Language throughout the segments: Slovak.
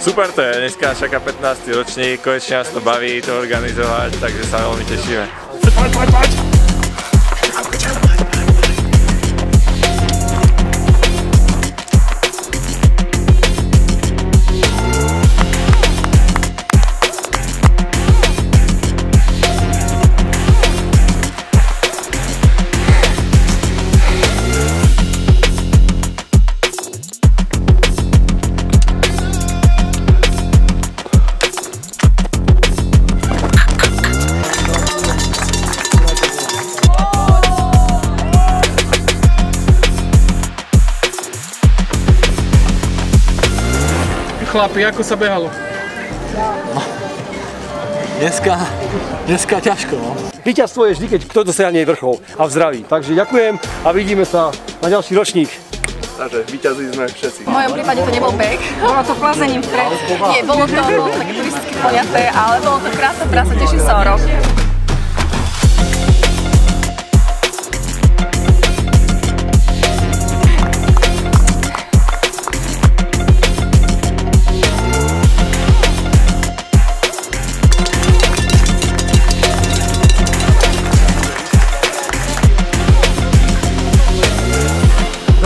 Super to je, dneska čaká 15. ročník, konečne nás to baví to organizovať, takže sa veľmi tešíme. Poď! Chlapi, ako sa behalo? No, dneska ťažko, no. Víťazstvo je vždy, keď kto dosiahne vrchol a v zdraví. Takže ďakujem a vidíme sa na ďalší ročník. Takže víťazili sme všetci. V mojom prípade to nebol beh, bolo to plazením vpred. Nie, bolo to také turisticky poňaté, ale bolo to krásna trasa, teším sa o rok.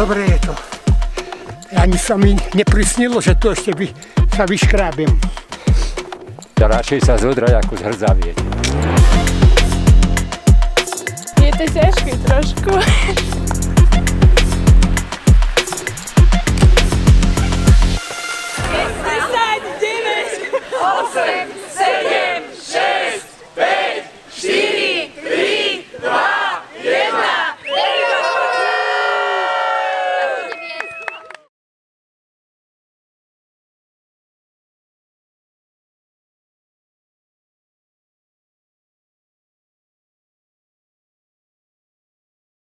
Dobre je to. Ani sa mi neprisnilo, že to ešte sa vyškrábem. Radšej sa zodrať ako zhrdzavieť. Je to ťažké trošku.